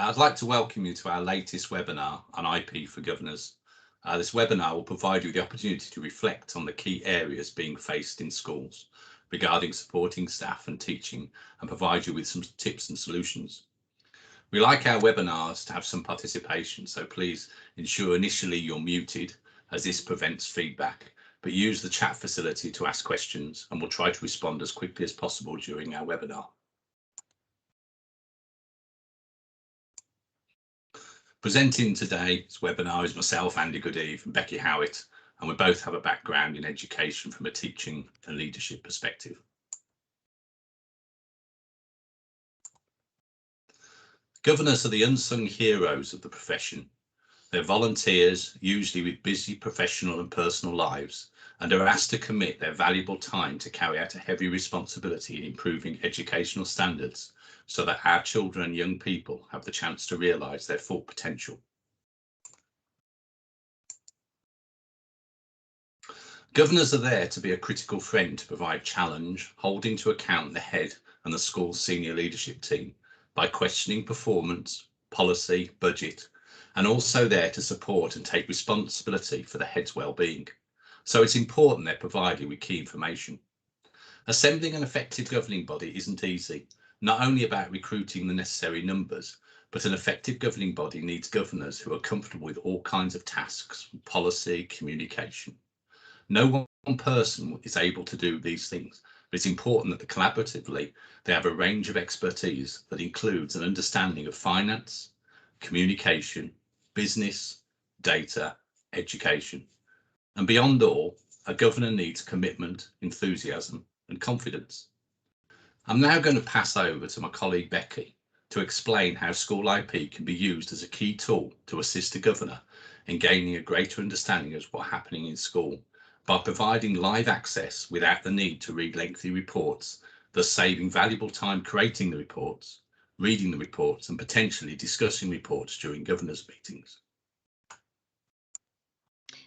I'd like to welcome you to our latest webinar on IP for Governors. This webinar will provide you the opportunity to reflect on the key areas being faced in schools regarding supporting staff and teaching, and provide you with some tips and solutions. We like our webinars to have some participation, so please ensure initially you're muted, as this prevents feedback, but use the chat facility to ask questions, and we'll try to respond as quickly as possible during our webinar. Presenting today's webinar is myself, Andy Goodeve, and Becky Howitt, and we both have a background in education from a teaching and leadership perspective. Governors are the unsung heroes of the profession. They're volunteers, usually with busy professional and personal lives, and are asked to commit their valuable time to carry out a heavy responsibility in improving educational standards so that our children and young people have the chance to realise their full potential. Governors are there to be a critical friend to provide challenge, holding to account the head and the school's senior leadership team by questioning performance, policy, budget, and also there to support and take responsibility for the head's well-being. So it's important they're provided with key information. Assembling an effective governing body isn't easy, not only about recruiting the necessary numbers, but an effective governing body needs governors who are comfortable with all kinds of tasks, policy, communication. No one person is able to do these things, but it's important that collaboratively they have a range of expertise that includes an understanding of finance, communication, business, data, education. And beyond all, a governor needs commitment, enthusiasm, and confidence. I'm now going to pass over to my colleague Becky to explain how school IP can be used as a key tool to assist a governor in gaining a greater understanding of what's happening in school by providing live access without the need to read lengthy reports, thus saving valuable time creating the reports, reading the reports, and potentially discussing reports during governors' meetings.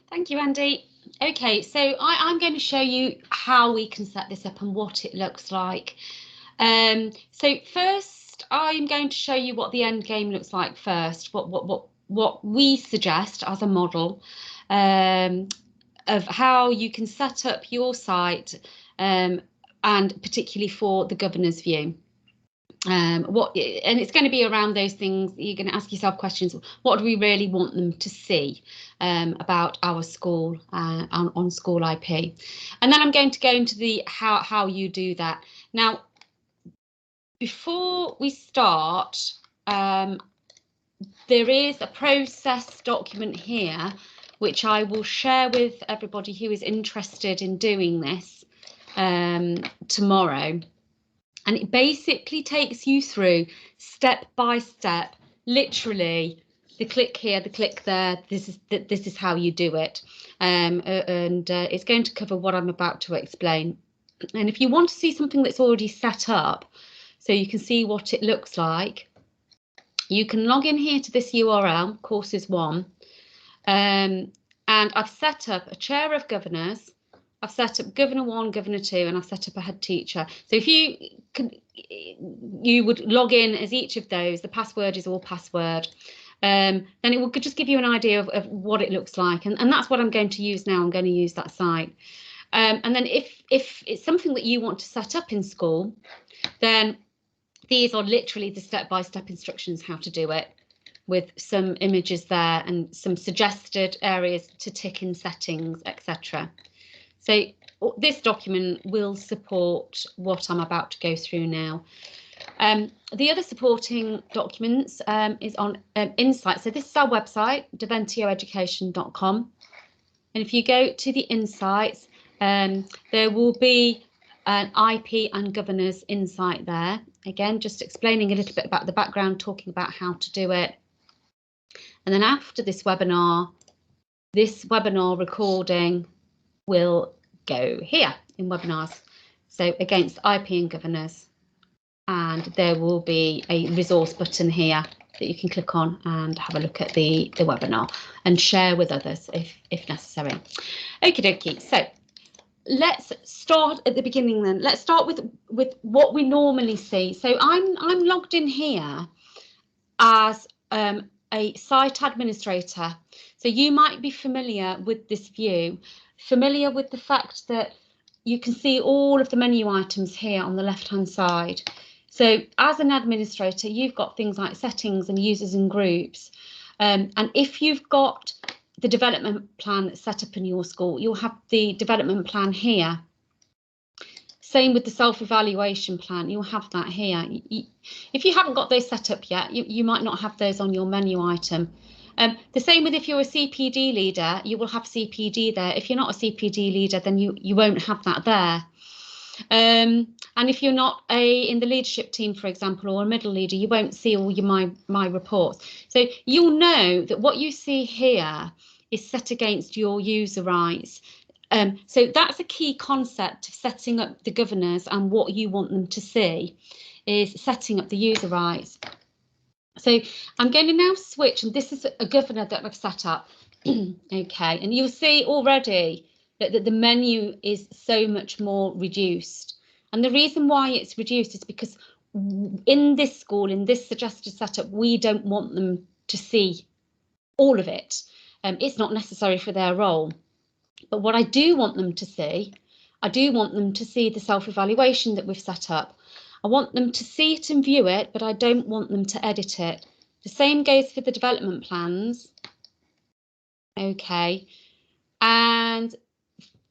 Thank you, Andy. Okay, so I'm going to show you how we can set this up and what it looks like. So first, I'm going to show you what the end game looks like first, what we suggest as a model of how you can set up your site, and particularly for the governor's view. And it's going to be around those things. You're going to ask yourself questions. What do we really want them to see about our school on school IP? And then I'm going to go into the how you do that. Now, before we start, there is a process document here, which I will share with everybody who is interested in doing this tomorrow. And it basically takes you through step by step, literally the click here, the click there. This is how you do it. And it's going to cover what I'm about to explain. And if you want to see something that's already set up, so you can see what it looks like, you can log in here to this URL, Courses 1. And I've set up a chair of governors. I've set up Governor 1, Governor 2, and I've set up a head teacher. So if you would log in as each of those, the password is all password, then it will just give you an idea of what it looks like. And that's what I'm going to use now. I'm going to use that site. And then if it's something that you want to set up in school, then these are literally the step-by-step instructions how to do it, with some images there and some suggested areas to tick in settings, etc. So this document will support what I'm about to go through now. The other supporting documents is on Insight. So this is our website, deventioeducation.com. And if you go to the Insights, there will be an IP and governors insight there. Again, just explaining a little bit about the background, talking about how to do it. And then after this webinar recording will go here in webinars. So against IP and governors. And there will be a resource button here that you can click on and have a look at the webinar and share with others if necessary. Okie dokie. So let's start at the beginning then. Let's start with what we normally see. So I'm logged in here as a site administrator. So you might be familiar with this view, familiar with the fact that you can see all of the menu items here on the left-hand side. So as an administrator, you've got things like settings and users and groups. And if you've got the development plan set up in your school, you'll have the development plan here. Same with the self-evaluation plan, you'll have that here. If you haven't got those set up yet, you might not have those on your menu item. The same with if you're a CPD leader, you will have CPD there. If you're not a CPD leader, then you won't have that there. And if you're not in the leadership team, for example, or a middle leader, you won't see all your my reports. So you'll know that what you see here is set against your user rights. So that's a key concept of setting up the governors, and what you want them to see is setting up the user rights. So I'm going to now switch, and this is a governor that I've set up. Okay, and you'll see already that the menu is so much more reduced. And the reason why it's reduced is because in this school, in this suggested setup, we don't want them to see all of it. It's not necessary for their role. But what I do want them to see, I do want them to see the self-evaluation that we've set up. I want them to see it and view it, but I don't want them to edit it. The same goes for the development plans. Okay. And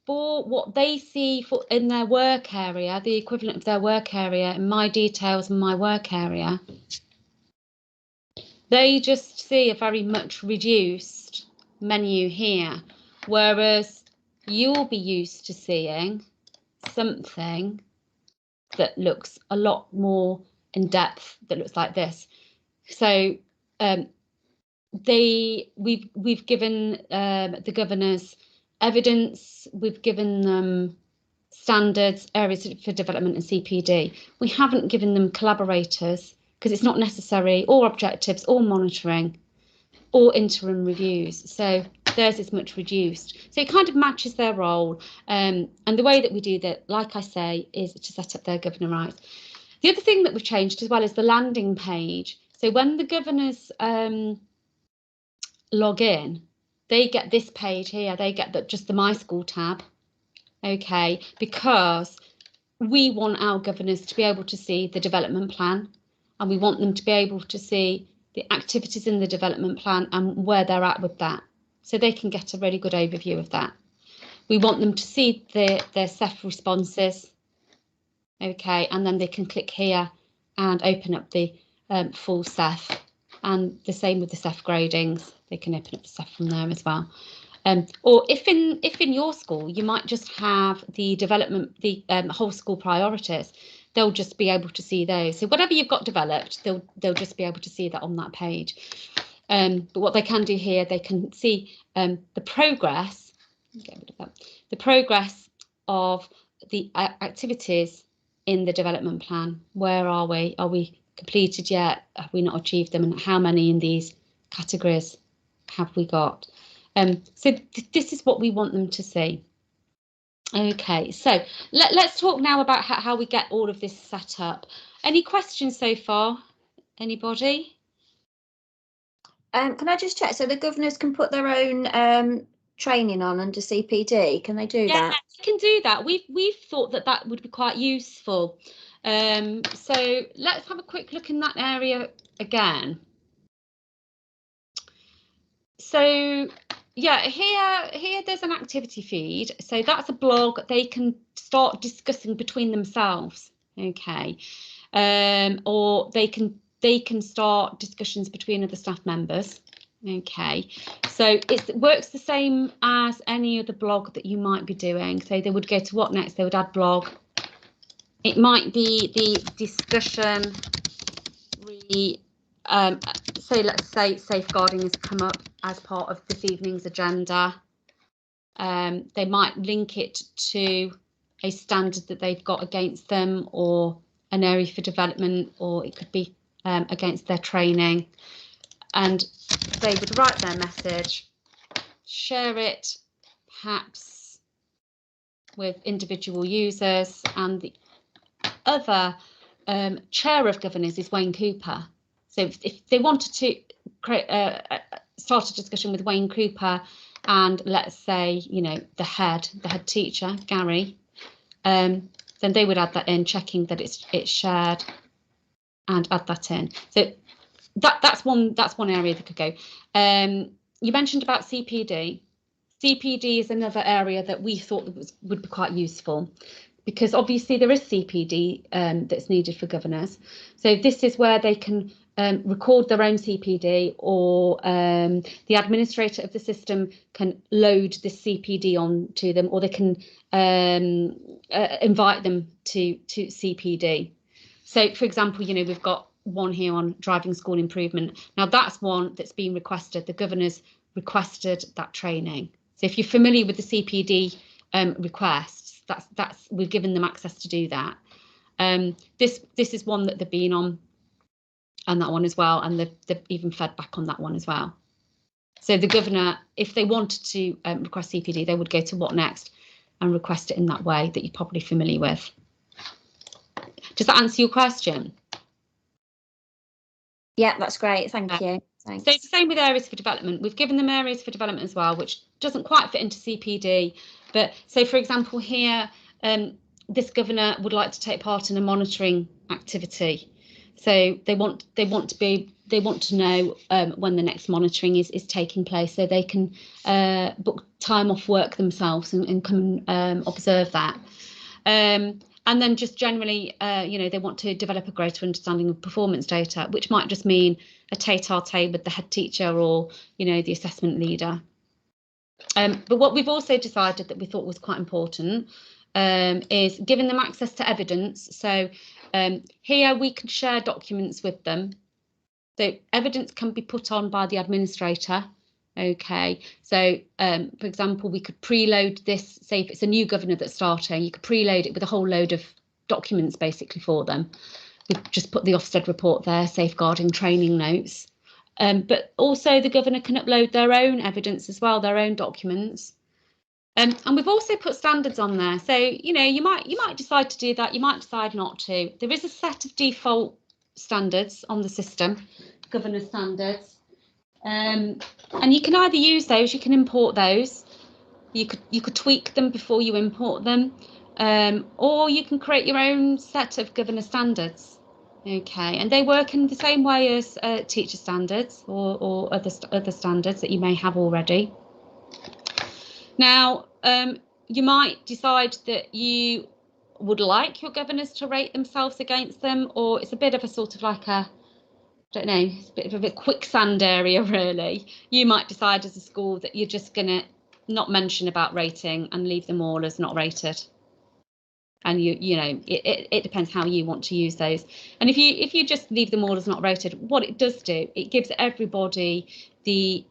for what they see in their work area, the equivalent of their work area in my details and my work area, they just see a very much reduced menu here, whereas you'll be used to seeing something that looks a lot more in depth, that looks like this. So we've given the governors evidence, we've given them standards, areas for development and CPD. We haven't given them collaborators because it's not necessary, or objectives, or monitoring, or interim reviews. So theirs is much reduced. So it kind of matches their role. And the way that we do that, like I say, is to set up their governor rights. The other thing that we've changed as well is the landing page. So when the governors log in, they get this page here. They get just the My School tab. Okay, because we want our governors to be able to see the development plan, and we want them to be able to see the activities in the development plan and where they're at with that, so they can get a really good overview of that. We want them to see their CEF responses, okay, and then they can click here and open up the full CEF, and the same with the CEF gradings. They can open up the CEF from there as well. Or if in your school you might just have the development, the whole school priorities, they'll just be able to see those. So whatever you've got developed, they'll just be able to see that on that page. But what they can do here, they can see the progress. Get rid of that. The progress of the activities in the development plan. Where are we? Are we completed yet? Have we not achieved them? And how many in these categories have we got? So this is what we want them to see. Okay, so let's talk now about how we get all of this set up. Any questions so far? Anybody? Can I just check? So the governors can put their own training on under CPD. Can they do that? Yeah, they can do that. We've thought that would be quite useful. So let's have a quick look in that area again. So yeah, here there's an activity feed. So that's a blog they can start discussing between themselves. Okay, or they can start discussions between other staff members. Okay, so it works the same as any other blog that you might be doing. So they would go to what next? They would add blog. It might be the discussion. So let's say safeguarding has come up as part of this evening's agenda. They might link it to a standard that they've got against them, or an area for development, or it could be against their training. And they would write their message, share it perhaps with individual users, and the other chair of governors is Wayne Cooper. So if they wanted to create start a discussion with Wayne Cooper and let's say, you know, the head teacher, Gary, then they would add that in, checking that it's shared, and add that in. So that's one area that could go. You mentioned about CPD. CPD is another area that we thought would be quite useful, because obviously there is CPD that's needed for governors. So this is where they can record their own CPD, or the administrator of the system can load this CPD onto them, or they can invite them to CPD. So, for example, you know, we've got one here on driving school improvement. Now that's one that's been requested. The governor's requested that training. So if you're familiar with the CPD requests, that's we've given them access to do that. This is one that they've been on, and that one as well, and they've even fed back on that one as well. So the governor, if they wanted to request CPD, they would go to What Next and request it in that way that you're probably familiar with. Does that answer your question? Yeah, that's great. Thank you. Thanks. So it's the same with areas for development. We've given them areas for development as well, which doesn't quite fit into CPD. But so, for example, here, this governor would like to take part in a monitoring activity. So they want to know when the next monitoring is taking place, so they can book time off work themselves and come and observe that. And then just generally, you know, they want to develop a greater understanding of performance data, which might just mean a tete-a-tete with the head teacher or, you know, the assessment leader. But what we've also decided that we thought was quite important is giving them access to evidence. So here we can share documents with them. So evidence can be put on by the administrator. OK, so for example, we could preload this, say if it's a new governor that's starting, you could preload it with a whole load of documents basically for them. We just put the Ofsted report there, safeguarding training notes. But also the governor can upload their own evidence as well, their own documents. And we've also put standards on there. So, you know, you might decide to do that. You might decide not to. There is a set of default standards on the system, governor standards. And you can either use those, you can import those, you could tweak them before you import them, or you can create your own set of governor standards. OK, and they work in the same way as teacher standards or other standards that you may have already. Now, you might decide that you would like your governors to rate themselves against them, or it's a bit of a sort of like a, I don't know, it's a bit of a quicksand area, really. You might decide as a school that you're just going to not mention about rating and leave them all as not rated. And you know, it depends how you want to use those. And if you just leave them all as not rated, what it does do, it gives everybody the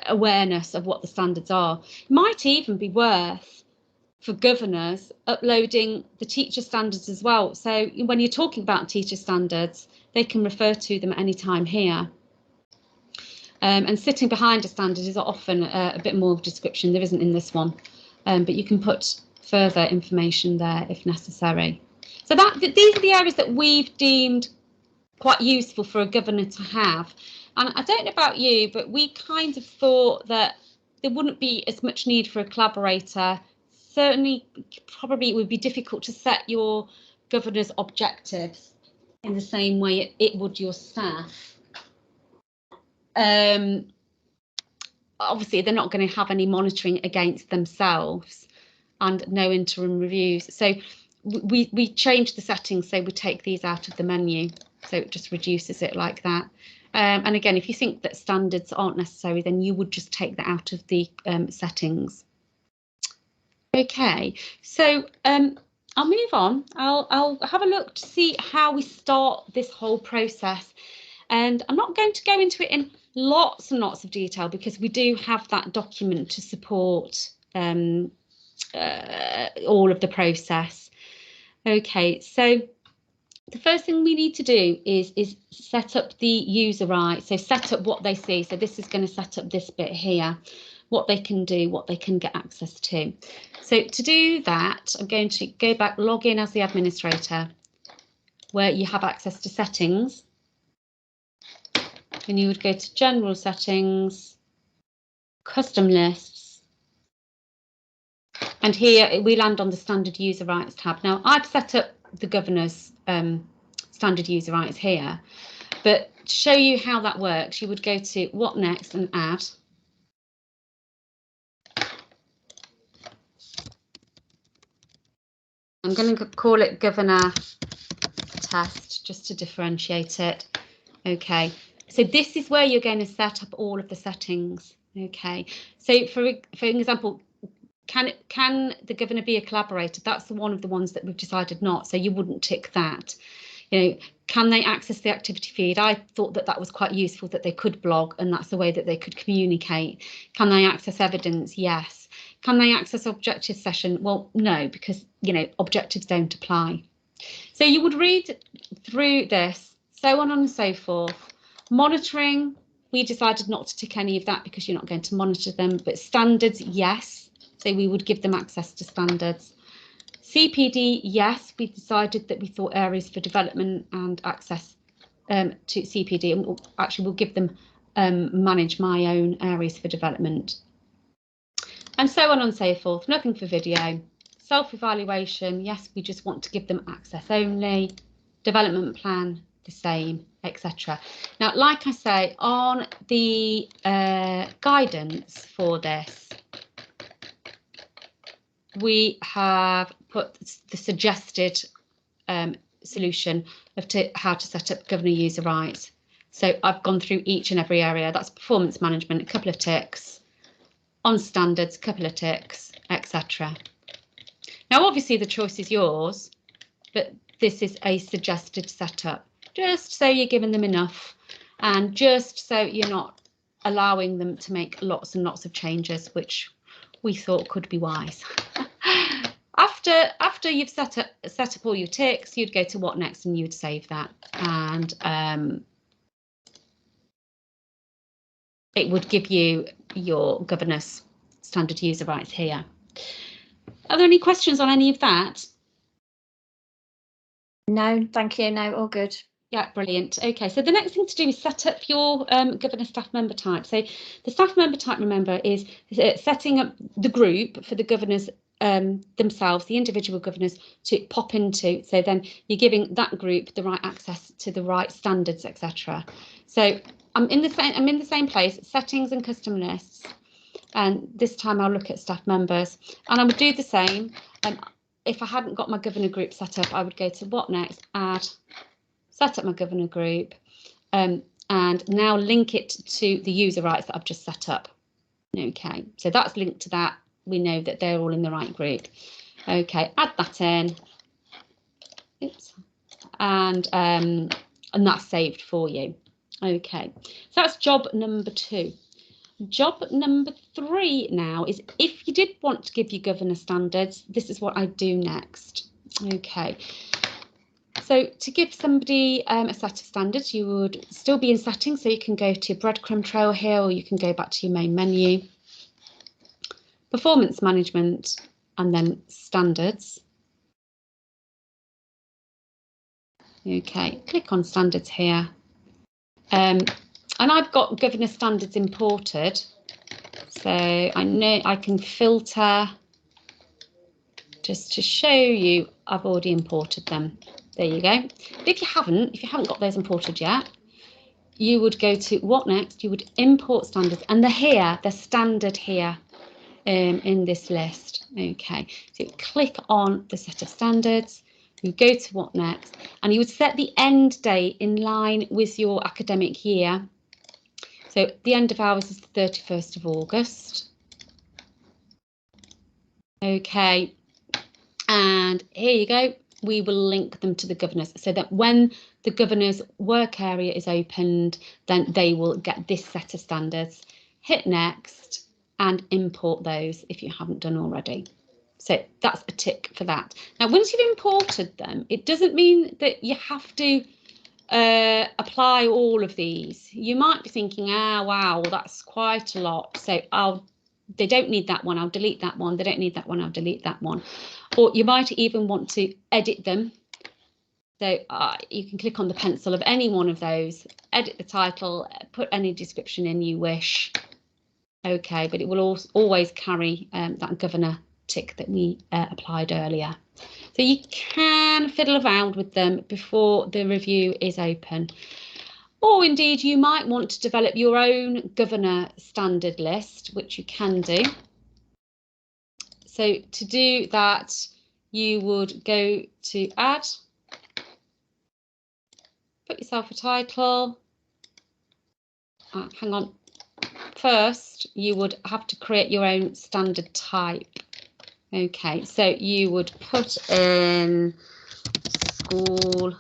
awareness of what the standards are. It might even be worth for governors uploading the teacher standards as well. So when you're talking about teacher standards, they can refer to them at any time here. And sitting behind a standard is often a bit more of a description. There isn't in this one, but you can put further information there if necessary. So these are the areas that we've deemed quite useful for a governor to have. And I don't know about you, but we kind of thought that there wouldn't be as much need for a collaborator. Certainly, probably it would be difficult to set your governor's objectives in the same way it would your staff. Obviously, they're not going to have any monitoring against themselves and no interim reviews. So we changed the settings, so we take these out of the menu. So it just reduces it like that. And again, if you think that standards aren't necessary, then you would just take that out of the settings. OK, so I'll move on. I'll have a look to see how we start this whole process. And I'm not going to go into it in lots and lots of detail because we do have that document to support all of the process. OK, so the first thing we need to do is set up the user rights. So set up what they see. So this is going to set up this bit here, what they can do, what they can get access to. So to do that, I'm going to go back, log in as the administrator, where you have access to settings. and you would go to general settings, custom lists, and here we land on the standard user rights tab. Now I've set up the governor's standard user rights here, but to show you how that works, you would go to what next and add. I'm going to call it governor test just to differentiate it. Okay, so this is where you're going to set up all of the settings. Okay, so for example, can the governor be a collaborator? That's one of the ones that we've decided not, so you wouldn't tick that. You know, can they access the activity feed? I thought that that was quite useful, that they could blog, and that's the way that they could communicate. Can they access evidence? Yes. Can they access objective session? Well, no, because, you know, objectives don't apply. So you would read through this, so on and so forth. Monitoring, we decided not to tick any of that because you're not going to monitor them, but standards, yes. So we would give them access to standards. CPD, yes, we decided that we thought areas for development and access to CPD, and actually we'll give them manage my own areas for development. And so on and so forth, nothing for video. Self-evaluation, yes, we just want to give them access only. Development plan, the same, etc. Now, like I say, on the guidance for this, we have put the suggested solution of how to set up governor user rights. So I've gone through each and every area. That's performance management, a couple of ticks. On standards, a couple of ticks, etc. Now, obviously, the choice is yours, but this is a suggested setup, just so you're giving them enough, and just so you're not allowing them to make lots and lots of changes, which we thought could be wise. After you've set up all your ticks, you'd go to what next, and you'd save that, and it would give you your governance standard user rights here. Are there any questions on any of that? No, thank you. No, all good. Yeah, brilliant. Okay, so the next thing to do is set up your governor staff member type. So the staff member type, remember, is setting up the group for the governors themselves, the individual governors, to pop into. So then you're giving that group the right access to the right standards, etc. So I'm in the same place, settings and custom lists, and this time I'll look at staff members, and I would do the same. If I hadn't got my governor group set up, I would go to what next, add, set up my governor group, and now link it to the user rights that I've just set up. Okay, so that's linked to that. We know that they're all in the right group. Okay, add that in. Oops. And that's saved for you. Okay, so that's job number 2. Job number 3 now is, if you did want to give your governor standards, this is what I do next. Okay, so to give somebody a set of standards, you would still be in settings, so you can go to your breadcrumb trail here, or you can go back to your main menu. Performance management, and then standards. Okay, click on standards here. And I've got governor standards imported, so I know I can filter just to show you I've already imported them. There you go. But if you haven't got those imported yet, you would go to what next? You would import standards, and they're standard here in this list. Okay, so you click on the set of standards. You go to what next, and you would set the end date in line with your academic year. So the end of ours is the 31st of August. Okay, and here you go. We will link them to the governors, so that when the governor's work area is opened, then they will get this set of standards. Hit next and import those if you haven't done already. So that's a tick for that. Now, once you've imported them, it doesn't mean that you have to apply all of these. You might be thinking, wow, that's quite a lot. So they don't need that one, I'll delete that one. They don't need that one, I'll delete that one. Or you might even want to edit them So you can click on the pencil of any one of those, edit the title, put any description in you wish. Okay, but it will always carry that governor tick that we applied earlier. So you can fiddle around with them before the review is open. Or indeed, you might want to develop your own governor standard list, which you can do. So to do that, you would go to Add, put yourself a title. Hang on. First, you would have to create your own standard type. Okay, so you would put in school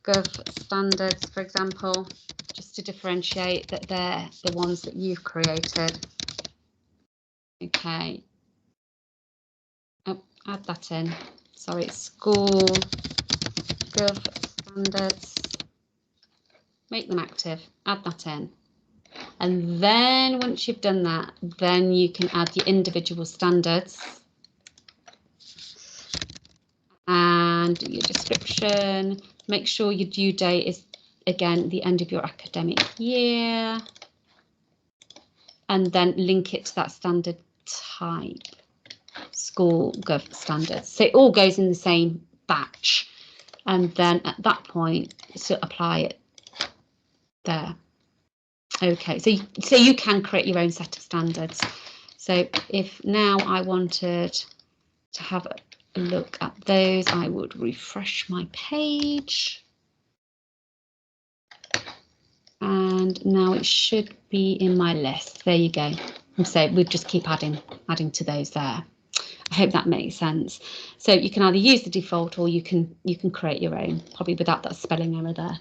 gov standards, for example, just to differentiate that they're the ones that you've created. Okay. Oh, add that in. Sorry, school gov standards. Make them active. Add that in. And then once you've done that, then you can add your individual standards and your description. Make sure your due date is, again, the end of your academic year. And then link it to that standard type, school gov standards. So it all goes in the same batch. And then at that point, so apply it there. Okay, so you can create your own set of standards. So if now I wanted to have a look at those, I would refresh my page. And now it should be in my list. There you go. And so we'll just keep adding to those there. I hope that makes sense. So you can either use the default or you can create your own, probably without that spelling error there.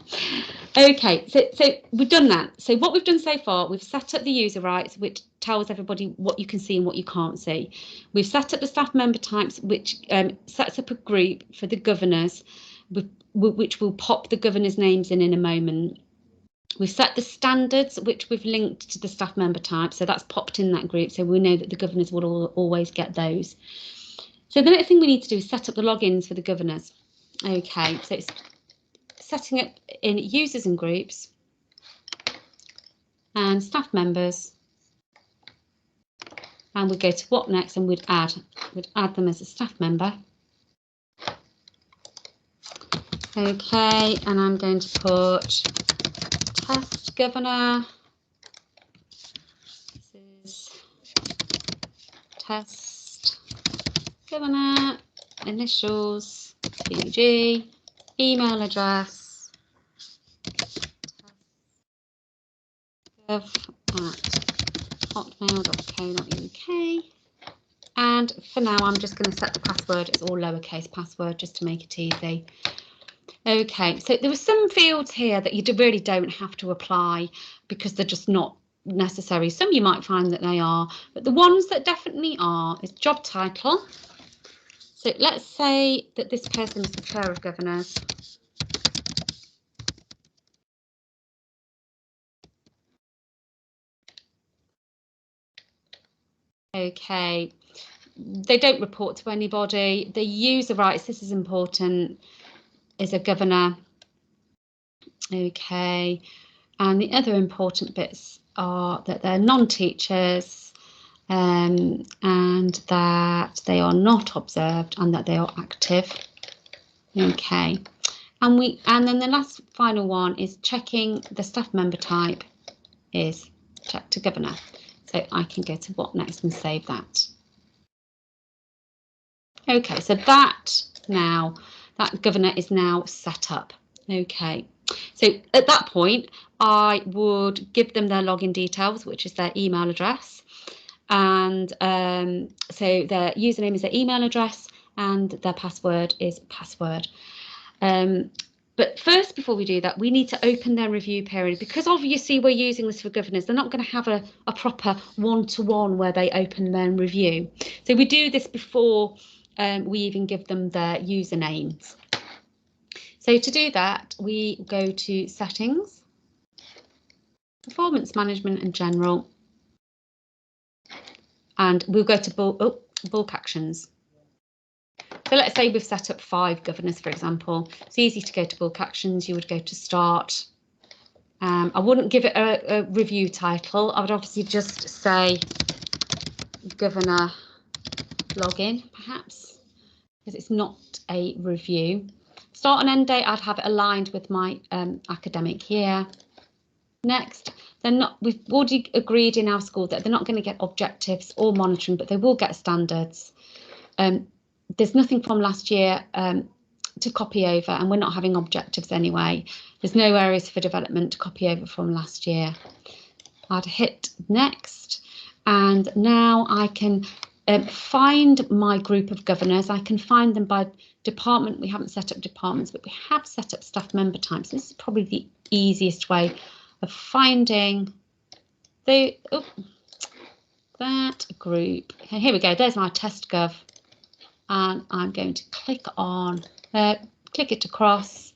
Okay, so we've done that. So what we've done so far, we've set up the user rights, which tells everybody what you can see and what you can't see. We've set up the staff member types, which sets up a group for the governors, which will pop the governors' names in a moment. We've set the standards, which we've linked to the staff member type, so that's popped in that group, so we know that the governors will always get those. So the next thing we need to do is set up the logins for the governors. Okay, so it's setting up in users and groups and staff members, and we go to what next, and we'd add them as a staff member. Okay, and I'm going to put test governor. This is test governor, initials, PG, email address, gov@hotmail.co.uk. And for now, I'm just going to set the password as all lowercase password just to make it easy. Okay, so there were some fields here that you really don't have to apply because they're just not necessary. Some you might find that they are, but the ones that definitely are is job title. So let's say that this person is the chair of governors. Okay, they don't report to anybody. The user rights, this is important, is a governor. Okay, and the other important bits are that they're non-teachers and that they are not observed and that they are active. Okay, and then the last final one is checking the staff member type is check to governor. So I can go to what next and save that. Okay, so that governor is now set up. Okay, so at that point, I would give them their login details, which is their email address. And so their username is their email address and their password is password. But first, before we do that, we need to open their review period because obviously we're using this for governors. They're not going to have a proper one-to-one where they open their review. So we do this before we even give them their usernames. So to do that, we go to settings, performance management and general, and we'll go to bulk actions. So let's say we've set up 5 governors, for example. It's easy to go to bulk actions. You would go to start. I wouldn't give it a review title. I would obviously just say governor login, perhaps, because it's not a review. Start and end date, I'd have it aligned with my academic year. Next, we've already agreed in our school that they're not going to get objectives or monitoring, but they will get standards. There's nothing from last year to copy over, and we're not having objectives anyway. There's no areas for development to copy over from last year. I'd hit next, and now I can find my group of governors. I can find them by department. We haven't set up departments, but we have set up staff member types. This is probably the easiest way of finding that group. And here we go. There's my test gov, and I'm going to click on click it across,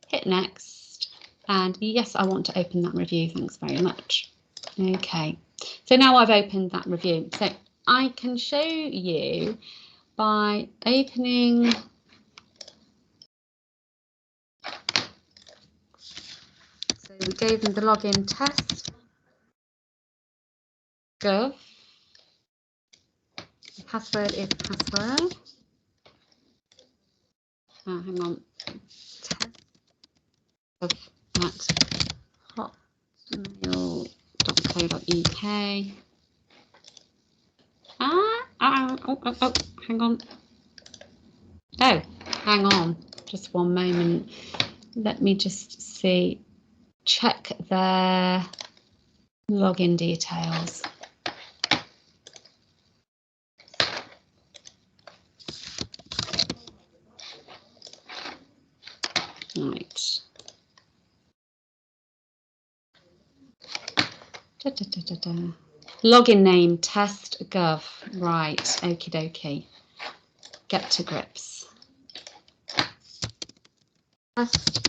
hit next, and yes, I want to open that review. Thanks very much. Okay, so now I've opened that review. So I can show you by opening. So we gave them the login test gov. The password is password. Oh, hang on. Test gov at hotmail.co.uk. Hang on. Oh, hang on. Just one moment. Let me just see. Check their login details. Right. Login name test gov. Right. Okie dokie. Get to grips. Test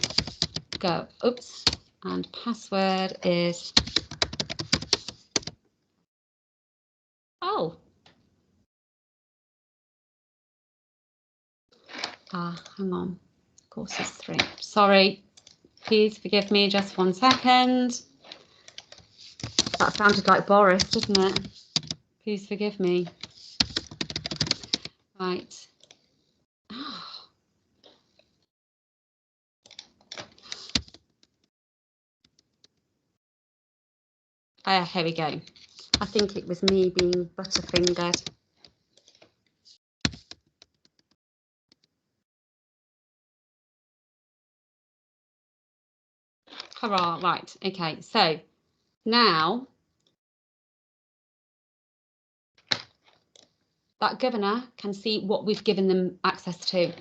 gov. Oops. And password is. Oh. Hang on. Courses 3. Sorry. Please forgive me. Just 1 second. That sounded like Boris, didn't it? Please forgive me. Right. Here we go. I think it was me being butterfingered. Hurrah, right, okay, so now that governor can see what we've given them access to.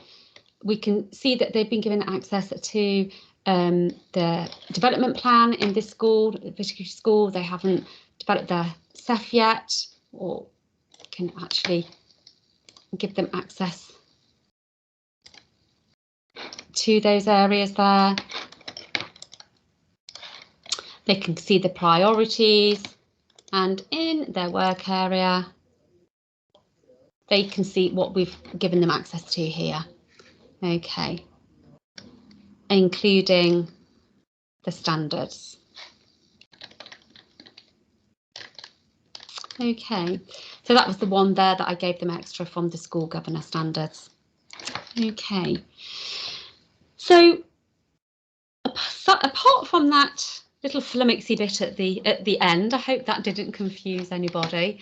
We can see that they've been given access to the development plan in this school, particular school. They haven't developed their CEF yet, or can actually give them access to those areas there. They can see the priorities, and in their work area, they can see what we've given them access to here. Okay, including the standards. Okay, so that was the one there that I gave them extra from the school governor standards. Okay, so apart from that little flummoxy bit at the end, I hope that didn't confuse anybody.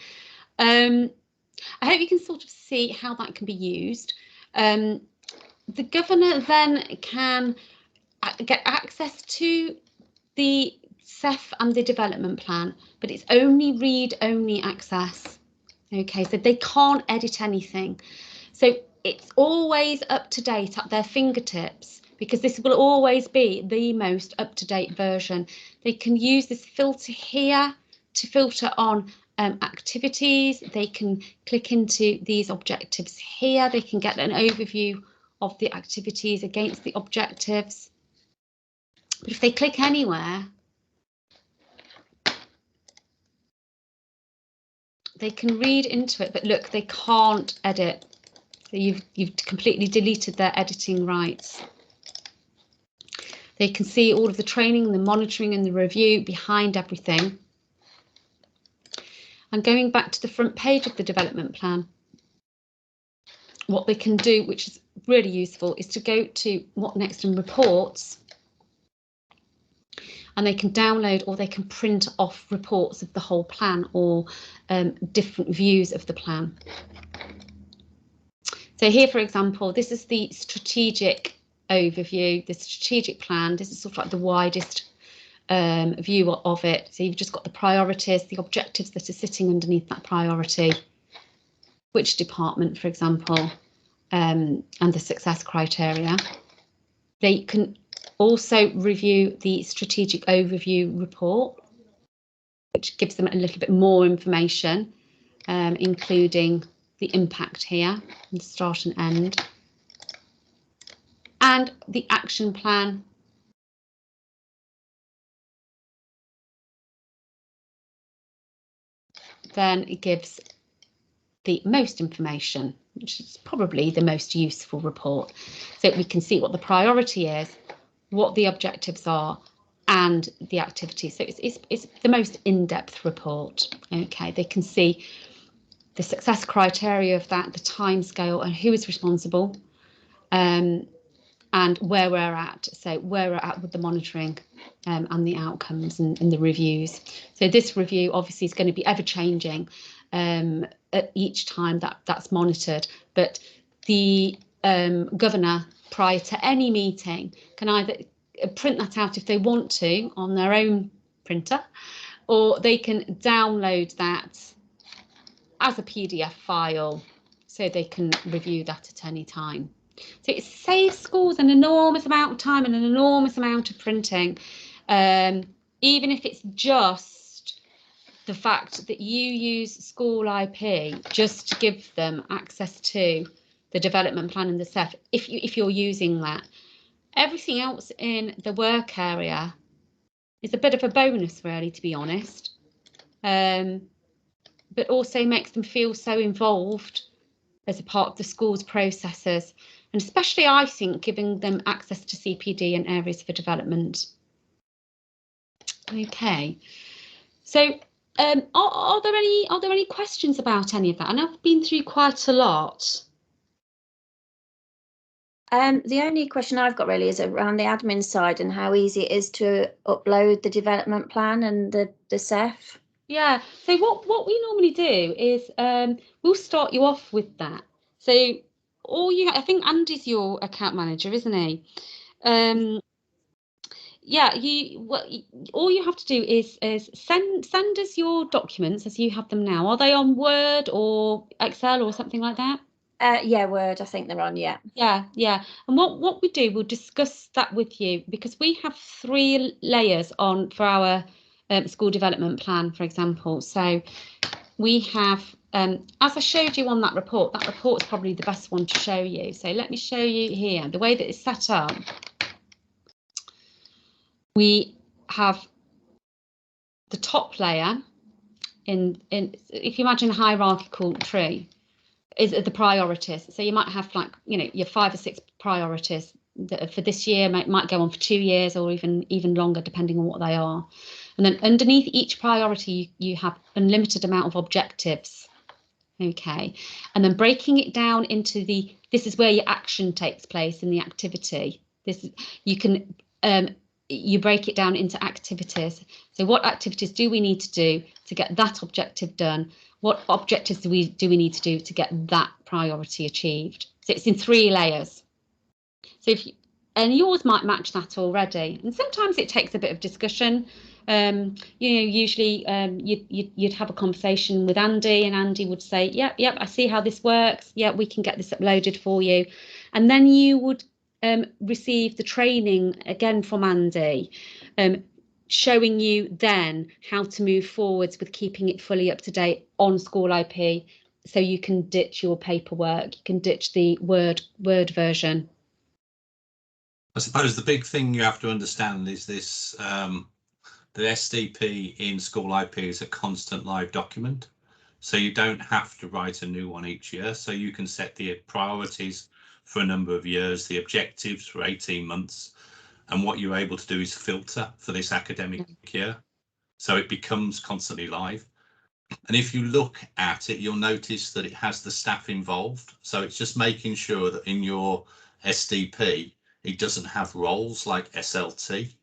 I hope you can sort of see how that can be used. The governor then can get access to the CEF and the development plan, but it's only read-only access. Okay, so they can't edit anything. So it's always up to date at their fingertips, because this will always be the most up-to-date version. They can use this filter here to filter on activities. They can click into these objectives here. They can get an overview of the activities against the objectives. But if they click anywhere, they can read into it, but look, they can't edit. So you've completely deleted their editing rights. They can see all of the training, the monitoring and the review behind everything. And going back to the front page of the development plan, what they can do, which is really useful, is to go to What Next and Reports, and they can download or they can print off reports of the whole plan or different views of the plan. So here, for example, this is the strategic overview, the strategic plan. This is sort of like the widest view of it. So you've just got the priorities, the objectives that are sitting underneath that priority, which department, for example, and the success criteria. They can also review the strategic overview report, which gives them a little bit more information, including the impact here, and start and end, and the action plan. Then it gives the most information, which is probably the most useful report. So we can see what the priority is, what the objectives are, and the activity. So it's the most in-depth report. Okay, they can see the success criteria of that, the timescale, and who is responsible, and where we're at. So where we're at with the monitoring and the outcomes and the reviews. So this review obviously is going to be ever changing at each time that's monitored, but the governor, prior to any meeting, can either print that out if they want to on their own printer, or they can download that as a PDF file so they can review that at any time. So it saves schools an enormous amount of time and an enormous amount of printing, even if it's just the fact that you use school IP just to give them access to the development plan and the CEF, if you're using that. Everything else in the work area is a bit of a bonus, really, to be honest, but also makes them feel so involved as a part of the school's processes, and especially, I think, giving them access to CPD and areas for development. Okay, so are there any questions about any of that? I know I've been through quite a lot. The only question I've got really is around the admin side and how easy it is to upload the development plan and the CEF. Yeah, so what we normally do is we'll start you off with that. So I think Andy's your account manager, isn't he? Yeah, all you have to do is send us your documents as you have them now. Are they on Word or Excel or something like that? Yeah, Word, I think they're on, yeah. Yeah. And what we do, we'll discuss that with you, because we have 3 layers on for our school development plan, for example. So we have, as I showed you on that report's probably the best one to show you. So let me show you here, the way that it's set up. We have the top layer in if you imagine a hierarchical tree, is the priorities. So you might have, like, your 5 or 6 priorities that for this year might go on for 2 years or even longer, depending on what they are. And then underneath each priority, you have unlimited amount of objectives. Okay, and then breaking it down into this is where your action takes place in the activity. You break it down into activities. So what activities do we need to do to get that objective done? What objectives do we need to do to get that priority achieved? So it's in 3 layers. So and yours might match that already. And sometimes it takes a bit of discussion. Usually you'd have a conversation with Andy, and Andy would say, yep, I see how this works. Yeah, we can get this uploaded for you. And then you would receive the training again from Andy, showing you then how to move forwards with keeping it fully up to date on school IP, so you can ditch your paperwork, you can ditch the Word version. I suppose the big thing you have to understand is this, the SDP in school IP is a constant live document. So you don't have to write a new one each year. So you can set the priorities for a number of years, the objectives for 18 months. And what you're able to do is filter for this academic year. So it becomes constantly live. And if you look at it, you'll notice that it has the staff involved. So it's just making sure that in your SDP, it doesn't have roles like SLT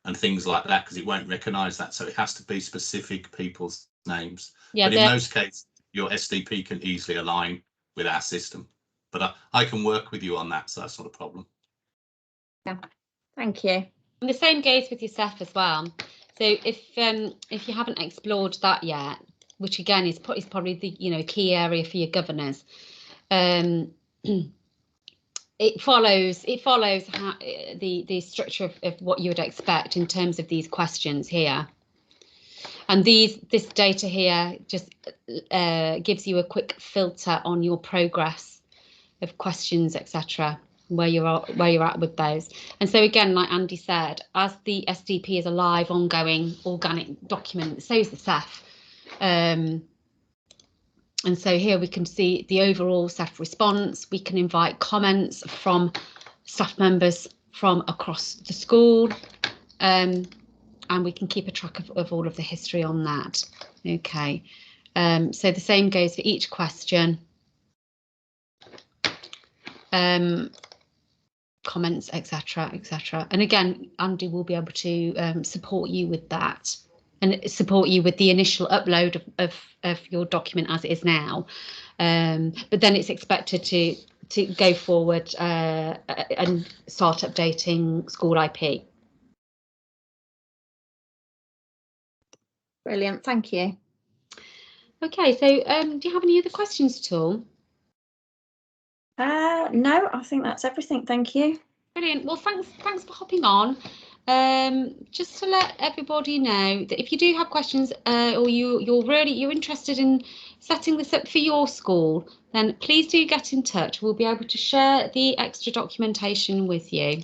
and things like that, because it won't recognise that. So it has to be specific people's names. Yeah, but in most cases, your SDP can easily align with our system. But I can work with you on that, so that's not a problem. Yeah, thank you. And the same goes with your CEF as well. So if you haven't explored that yet, which again is probably the key area for your governors, it follows how, the structure of what you would expect in terms of these questions here. And this data here just gives you a quick filter on your progress of questions, etc., where you're at with those. And so again, like Andy said, as the SDP is a live, ongoing, organic document, so is the CEF. And so here we can see the overall CEF response. We can invite comments from staff members from across the school, and we can keep a track of all of the history on that. Okay, so the same goes for each question. Comments, etc., etc. And again, Andy will be able to support you with that and support you with the initial upload of your document as it is now. But then it's expected to go forward and start updating school IP. Brilliant, thank you. Okay, so do you have any other questions at all? No, I think that's everything. Thank you. Brilliant. Well, thanks for hopping on. Just to let everybody know that if you do have questions or you're interested in setting this up for your school, then please do get in touch. We'll be able to share the extra documentation with you.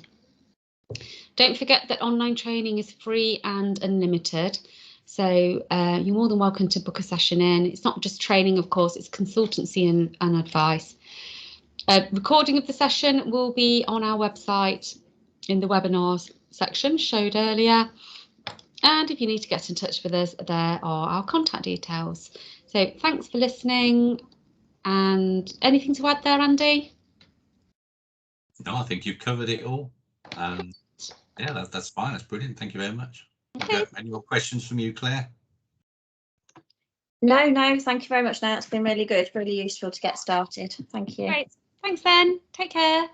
Don't forget that online training is free and unlimited. So you're more than welcome to book a session in. It's not just training, of course, it's consultancy and advice. Recording of the session will be on our website in the webinars section showed earlier. And if you need to get in touch with us, there are our contact details. So thanks for listening. And anything to add there, Andy? No, I think you've covered it all. Yeah, that's fine. That's brilliant. Thank you very much. Okay. Any more questions from you, Claire? No, thank you very much. No, that's been really good, really useful to get started. Thank you. Great. Thanks then. Take care.